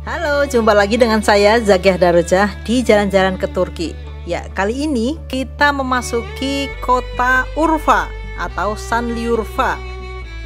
Halo, jumpa lagi dengan saya Zakiah Darojah di jalan-jalan ke Turki. Ya, kali ini kita memasuki kota Urfa atau Şanlıurfa.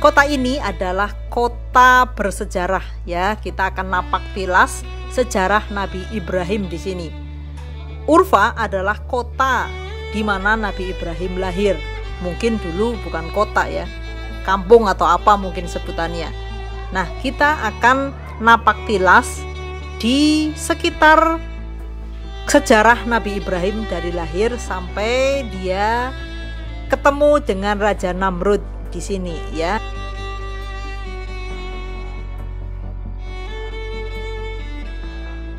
Kota ini adalah kota bersejarah ya. Kita akan napak tilas sejarah Nabi Ibrahim di sini. Urfa adalah kota di mana Nabi Ibrahim lahir. Mungkin dulu bukan kota ya, kampung atau apa mungkin sebutannya. Nah, kita akan napak tilas di sekitar sejarah Nabi Ibrahim dari lahir sampai dia ketemu dengan Raja Namrud di sini ya.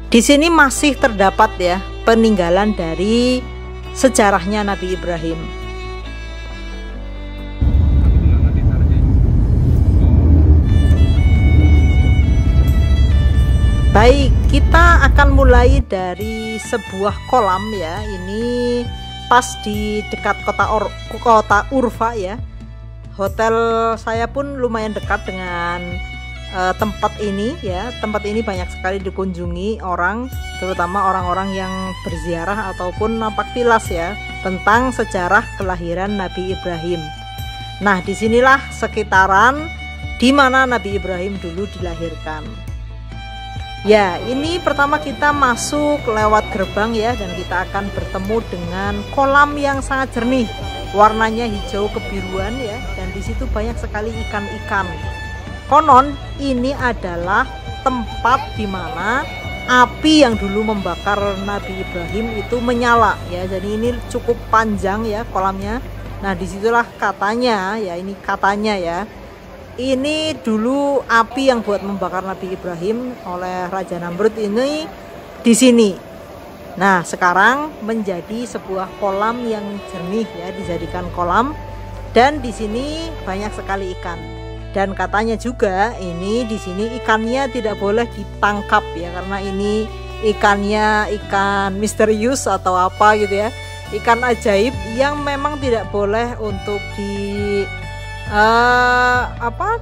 Di sini masih terdapat ya peninggalan dari sejarahnya Nabi Ibrahim. Baik, kita akan mulai dari sebuah kolam ya. Ini pas di dekat kota Urfa ya. Hotel saya pun lumayan dekat dengan tempat ini ya. Tempat ini banyak sekali dikunjungi orang, terutama orang-orang yang berziarah ataupun napak tilas ya tentang sejarah kelahiran Nabi Ibrahim. Nah, disinilah sekitaran di mana Nabi Ibrahim dulu dilahirkan. Ya, ini pertama kita masuk lewat gerbang ya, dan kita akan bertemu dengan kolam yang sangat jernih, warnanya hijau kebiruan ya, dan di situ banyak sekali ikan-ikan. Konon ini adalah tempat di mana api yang dulu membakar Nabi Ibrahim itu menyala ya. Jadi ini cukup panjang ya kolamnya. Nah, disitulah katanya ya, ini katanya ya. Ini dulu api yang buat membakar Nabi Ibrahim oleh Raja Namrud ini di sini. Nah, sekarang menjadi sebuah kolam yang jernih ya, dijadikan kolam, dan di sini banyak sekali ikan. Dan katanya juga ini di sini ikannya tidak boleh ditangkap ya, karena ini ikannya ikan misterius atau apa gitu ya. Ikan ajaib yang memang tidak boleh untuk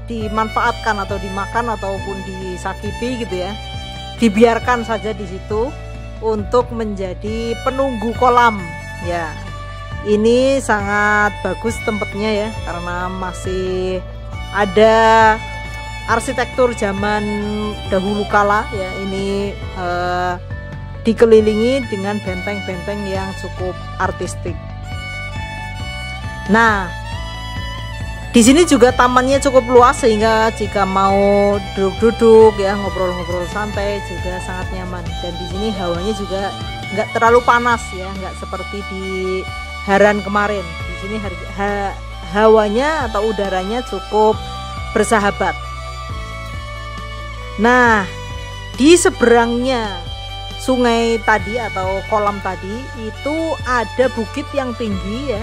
dimanfaatkan atau dimakan ataupun disakiti gitu ya. Dibiarkan saja di situ untuk menjadi penunggu kolam ya. Ini sangat bagus tempatnya ya, karena masih ada arsitektur zaman dahulu kala ya. Ini dikelilingi dengan benteng-benteng yang cukup artistik. Nah, di sini juga tamannya cukup luas, sehingga jika mau duduk-duduk ya, ngobrol-ngobrol santai juga sangat nyaman. Dan di sini hawanya juga nggak terlalu panas ya, nggak seperti di Haran kemarin. Di sini hawanya atau udaranya cukup bersahabat. Nah, di seberangnya sungai tadi atau kolam tadi itu ada bukit yang tinggi ya.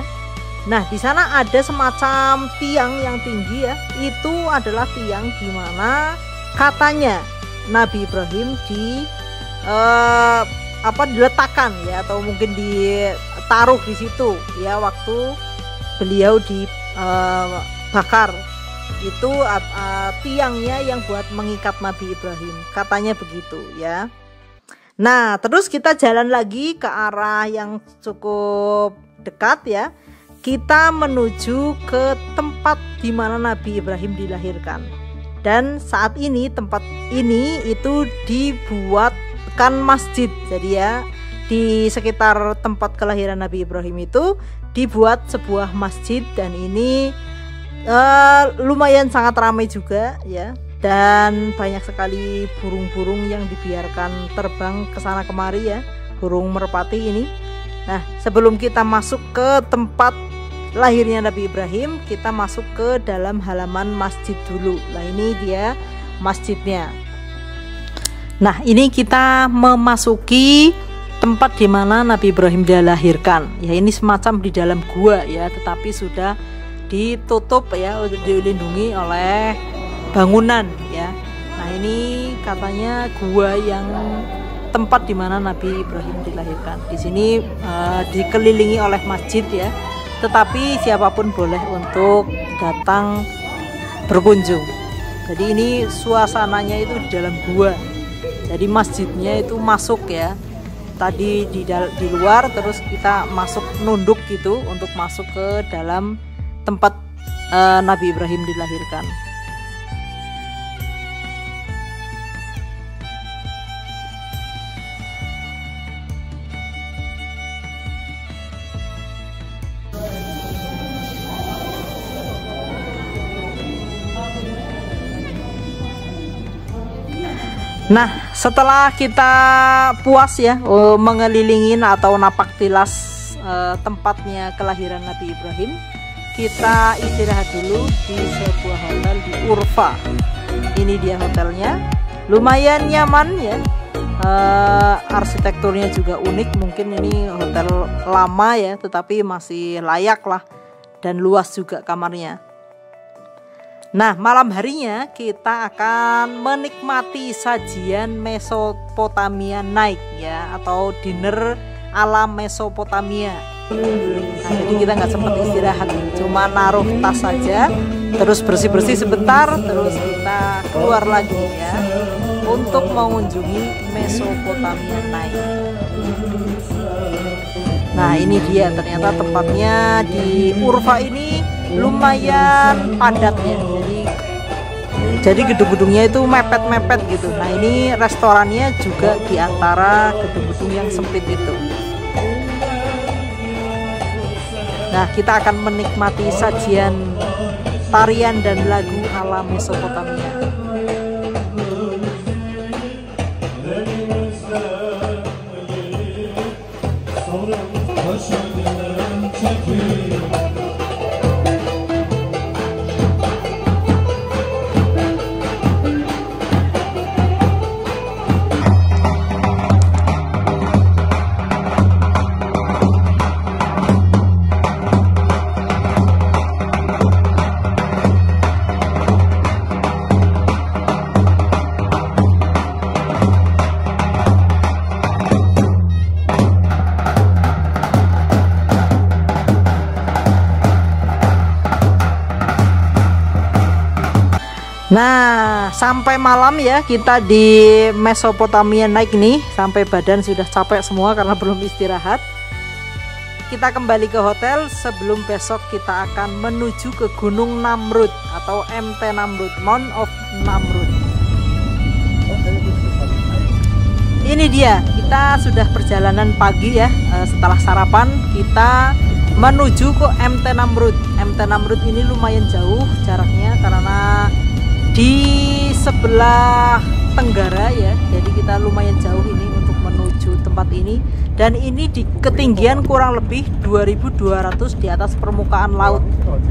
Nah, di sana ada semacam tiang yang tinggi ya. Itu adalah tiang di mana katanya Nabi Ibrahim diletakkan ya, atau mungkin ditaruh di situ ya waktu beliau dibakar. Itu tiangnya yang buat mengikat Nabi Ibrahim. Katanya begitu ya. Nah, terus kita jalan lagi ke arah yang cukup dekat ya. Kita menuju ke tempat di mana Nabi Ibrahim dilahirkan. Dan saat ini tempat ini itu dibuatkan masjid. Jadi ya, di sekitar tempat kelahiran Nabi Ibrahim itu dibuat sebuah masjid, dan ini lumayan sangat ramai juga ya. Dan banyak sekali burung-burung yang dibiarkan terbang ke sana kemari ya, burung merpati ini. Nah, sebelum kita masuk ke tempat lahirnya Nabi Ibrahim, kita masuk ke dalam halaman masjid dulu. Nah, ini dia masjidnya. Nah, ini kita memasuki tempat di mana Nabi Ibrahim dilahirkan. Ya, ini semacam di dalam gua ya, tetapi sudah ditutup ya, dilindungi oleh bangunan ya. Nah, ini katanya gua yang tempat di mana Nabi Ibrahim dilahirkan. Di sini dikelilingi oleh masjid ya, tetapi siapapun boleh untuk datang berkunjung. Jadi ini suasananya itu di dalam gua. Jadi masjidnya itu masuk ya. Tadi di luar, terus kita masuk nunduk gitu untuk masuk ke dalam tempat Nabi Ibrahim dilahirkan. Nah, setelah kita puas ya mengelilingin atau napak tilas tempatnya kelahiran Nabi Ibrahim, kita istirahat dulu di sebuah hotel di Urfa. Ini dia hotelnya, lumayan nyaman ya, arsitekturnya juga unik. Mungkin ini hotel lama ya, tetapi masih layak lah, dan luas juga kamarnya. Nah, malam harinya kita akan menikmati sajian Mesopotamia night ya, atau dinner ala Mesopotamia. Nah, jadi kita nggak sempat istirahat, cuma naruh tas saja, terus bersih-bersih sebentar, terus kita keluar lagi ya untuk mengunjungi Mesopotamia night. Nah, ini dia ternyata tempatnya di Urfa ini lumayan padat ya. Jadi gedung-gedungnya itu mepet-mepet gitu. Nah, ini restorannya juga di antara gedung-gedung yang sempit itu. Nah, kita akan menikmati sajian tarian dan lagu ala Mesopotamia. Nah, sampai malam ya kita di Mesopotamia naik nih, sampai badan sudah capek semua karena belum istirahat. Kita kembali ke hotel sebelum besok kita akan menuju ke Gunung Namrud atau MT Namrud, Mount of Namrud. Ini dia, kita sudah perjalanan pagi ya. Setelah sarapan kita menuju ke MT Namrud. MT Namrud ini lumayan jauh jaraknya karena di sebelah tenggara ya, jadi kita lumayan jauh ini untuk menuju tempat ini, dan ini di ketinggian kurang lebih 2200 di atas permukaan laut,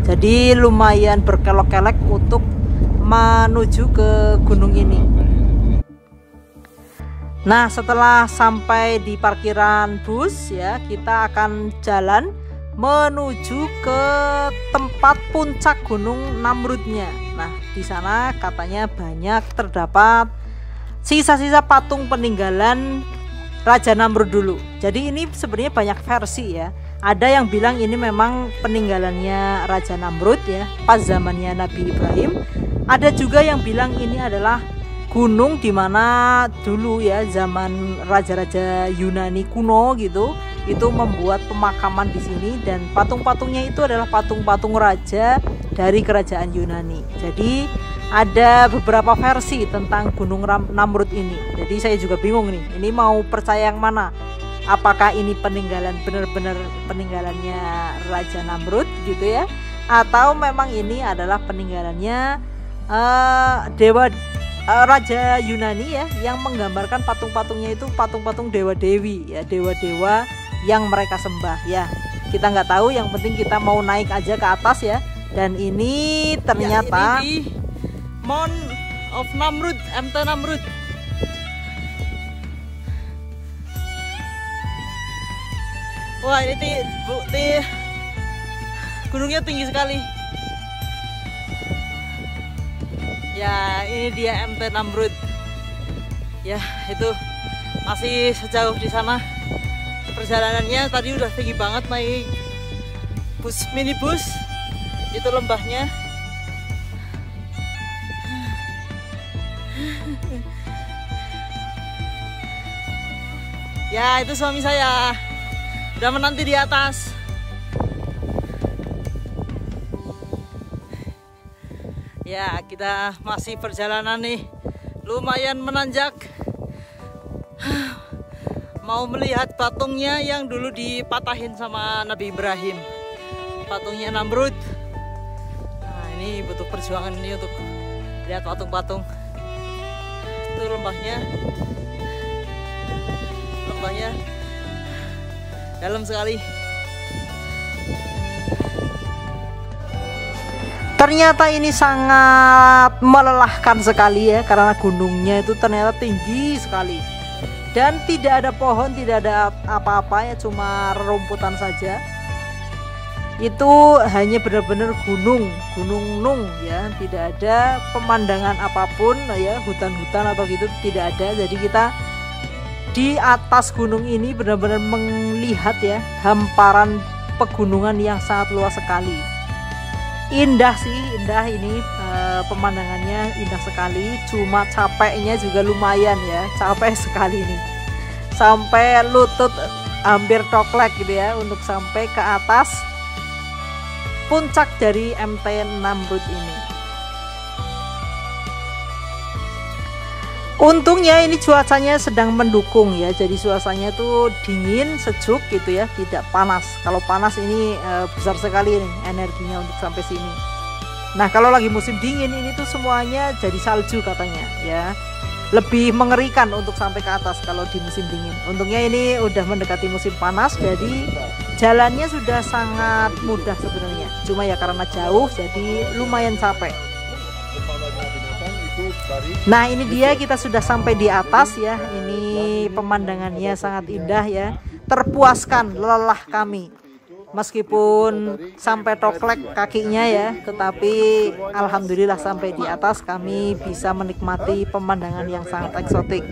jadi lumayan berkelok-kelek untuk menuju ke gunung ini. Nah, setelah sampai di parkiran bus ya, kita akan jalan menuju ke tempat puncak Gunung Namrudnya. Nah, di sana katanya banyak terdapat sisa-sisa patung peninggalan Raja Namrud dulu. Jadi ini sebenarnya banyak versi ya. Ada yang bilang ini memang peninggalannya Raja Namrud ya, pas zamannya Nabi Ibrahim. Ada juga yang bilang ini adalah gunung di mana dulu ya zaman raja-raja Yunani kuno gitu, itu membuat pemakaman di sini, dan patung-patungnya itu adalah patung-patung raja dari kerajaan Yunani. Jadi ada beberapa versi tentang Gunung Namrud ini. Jadi saya juga bingung nih, ini mau percaya yang mana? Apakah ini peninggalan benar-benar peninggalannya Raja Namrud gitu ya, atau memang ini adalah peninggalannya dewa Raja Yunani ya, yang menggambarkan patung-patungnya itu patung-patung dewa-dewi ya, dewa-dewa yang mereka sembah ya. Kita nggak tahu, yang penting kita mau naik aja ke atas ya. Dan ini ternyata ya, ini di Mount of Namrud, MT Namrud. Wah, ini gunungnya tinggi sekali. Ya, ini dia MT Namrud. Ya, itu masih sejauh di sana. Perjalanannya tadi udah tinggi banget naik bus, minibus. Itu lembahnya. Ya, itu suami saya udah menanti di atas. Ya, kita masih perjalanan nih, lumayan menanjak. Mau melihat patungnya yang dulu dipatahin sama Nabi Ibrahim, patungnya Namrud. Nah, ini butuh perjuangan ini untuk lihat patung-patung. Itu lembahnya dalam sekali. Ternyata ini sangat melelahkan sekali ya, karena gunungnya itu ternyata tinggi sekali dan tidak ada pohon, tidak ada apa-apa ya, cuma rerumputan saja. Itu hanya benar-benar gunung nung ya, tidak ada pemandangan apapun ya, hutan-hutan atau gitu tidak ada. Jadi kita di atas gunung ini benar-benar melihat ya hamparan pegunungan yang sangat luas sekali. Indah sih, indah ini pemandangannya indah sekali. Cuma capeknya juga lumayan ya, capek sekali nih, sampai lutut hampir coklek gitu ya untuk sampai ke atas puncak dari MT Namrud ini. Untungnya ini cuacanya sedang mendukung ya, jadi suasananya tuh dingin, sejuk gitu ya, tidak panas. Kalau panas ini besar sekali nih energinya untuk sampai sini. Nah, kalau lagi musim dingin ini tuh semuanya jadi salju katanya ya. Lebih mengerikan untuk sampai ke atas kalau di musim dingin. Untungnya ini udah mendekati musim panas, jadi jalannya sudah sangat mudah sebenarnya. Cuma ya karena jauh jadi lumayan capek. Nah, ini dia, kita sudah sampai di atas ya. Ini pemandangannya sangat indah ya. Terpuaskan lelah kami. Meskipun sampai toklek kakinya ya, tetapi alhamdulillah sampai di atas kami bisa menikmati pemandangan yang sangat eksotik.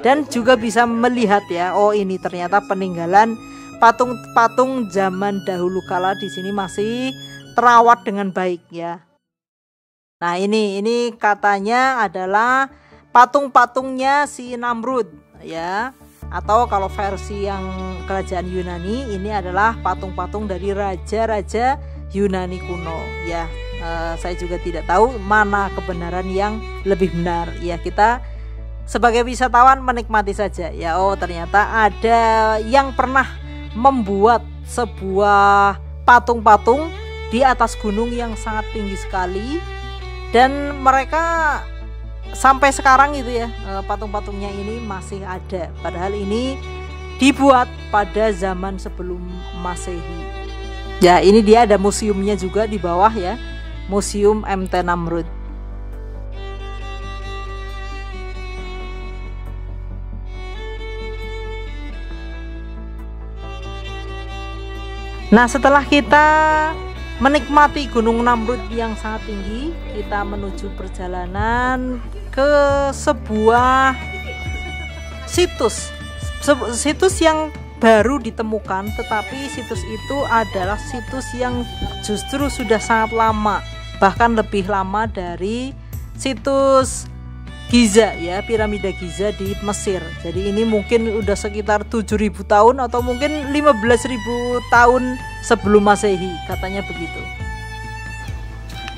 Dan juga bisa melihat ya, oh ini ternyata peninggalan patung-patung zaman dahulu kala di sini masih terawat dengan baik ya. Nah, ini katanya adalah patung-patungnya si Namrud ya. Atau kalau versi yang kerajaan Yunani, ini adalah patung-patung dari raja-raja Yunani kuno ya. Saya juga tidak tahu mana kebenaran yang lebih benar ya. Kita sebagai wisatawan menikmati saja ya. Oh, ternyata ada yang pernah membuat sebuah patung-patung di atas gunung yang sangat tinggi sekali. Dan mereka sampai sekarang itu ya, patung-patungnya ini masih ada. Padahal ini dibuat pada zaman sebelum Masehi. Ya, ini dia ada museumnya juga di bawah ya, Museum MT Namrud. Nah, setelah kita menikmati Gunung Namrud yang sangat tinggi, kita menuju perjalanan ke sebuah situs yang baru ditemukan, tetapi situs itu adalah situs yang justru sudah sangat lama, bahkan lebih lama dari situs Giza ya, piramida Giza di Mesir. Jadi ini mungkin udah sekitar 7.000 tahun atau mungkin 15.000 tahun sebelum Masehi, katanya begitu.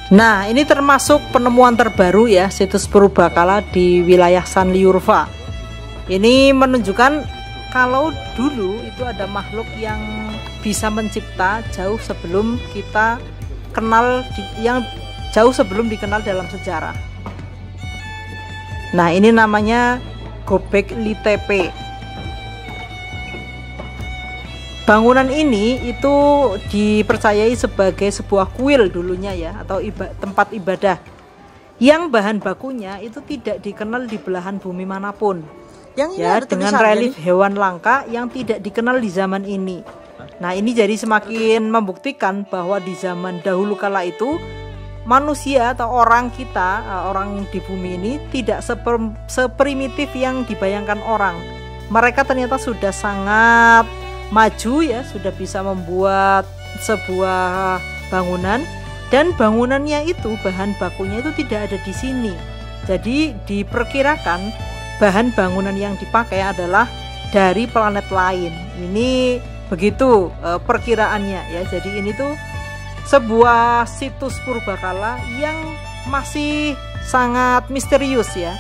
Nah, ini termasuk penemuan terbaru ya, situs purbakala di wilayah Sanliurfa. Ini menunjukkan kalau dulu itu ada makhluk yang bisa mencipta jauh sebelum kita kenal, yang jauh sebelum dikenal dalam sejarah. Nah, ini namanya Göbekli Tepe. Bangunan ini itu dipercayai sebagai sebuah kuil dulunya ya, atau tempat ibadah yang bahan bakunya itu tidak dikenal di belahan bumi manapun. Yang ya, dengan relief hewan langka yang tidak dikenal di zaman ini. Nah, ini jadi semakin membuktikan bahwa di zaman dahulu kala itu manusia atau orang di bumi ini tidak seprimitif yang dibayangkan orang. Mereka ternyata sudah sangat maju ya, sudah bisa membuat sebuah bangunan, dan bangunannya itu bahan bakunya itu tidak ada di sini. Jadi diperkirakan bahan bangunan yang dipakai adalah dari planet lain. Ini begitu perkiraannya ya. Jadi ini tuh sebuah situs purbakala yang masih sangat misterius ya,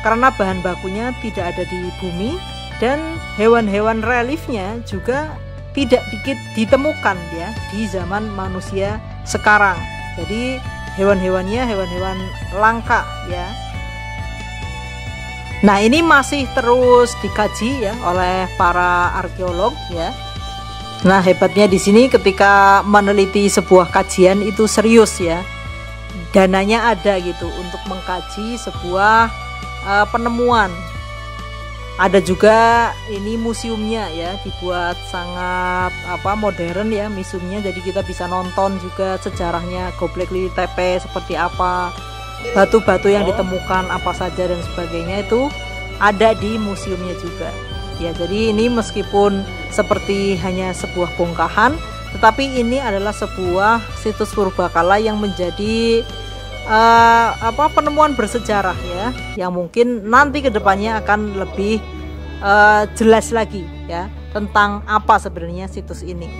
karena bahan bakunya tidak ada di bumi dan hewan-hewan reliefnya juga tidak dikit ditemukan ya di zaman manusia sekarang. Jadi hewan-hewannya hewan-hewan langka ya. Nah, ini masih terus dikaji ya oleh para arkeolog ya. Nah, hebatnya di sini ketika meneliti sebuah kajian itu serius ya. Dananya ada gitu untuk mengkaji sebuah penemuan. Ada juga ini museumnya ya, dibuat sangat modern ya museumnya. Jadi kita bisa nonton juga sejarahnya Göbekli Tepe seperti apa, batu-batu yang ditemukan apa saja dan sebagainya itu ada di museumnya juga ya. Jadi ini meskipun seperti hanya sebuah bongkahan, tetapi ini adalah sebuah situs purbakala yang menjadi penemuan bersejarah ya, yang mungkin nanti kedepannya akan lebih jelas lagi ya tentang apa sebenarnya situs ini.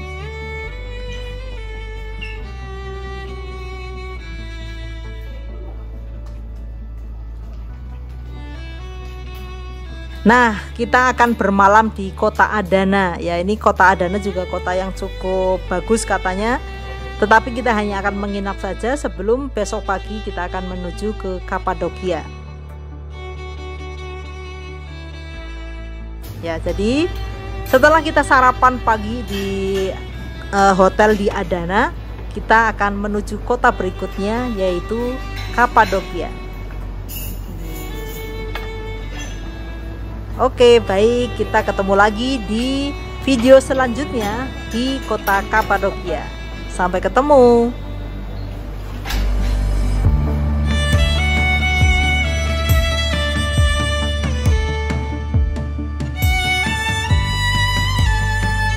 Nah, kita akan bermalam di kota Adana ya. Ini kota Adana juga kota yang cukup bagus katanya, tetapi kita hanya akan menginap saja sebelum besok pagi kita akan menuju ke Kapadokia ya. Jadi setelah kita sarapan pagi di hotel di Adana, kita akan menuju kota berikutnya yaitu Kapadokia. Oke, baik, kita ketemu lagi di video selanjutnya di kota Kapadokia. Sampai ketemu.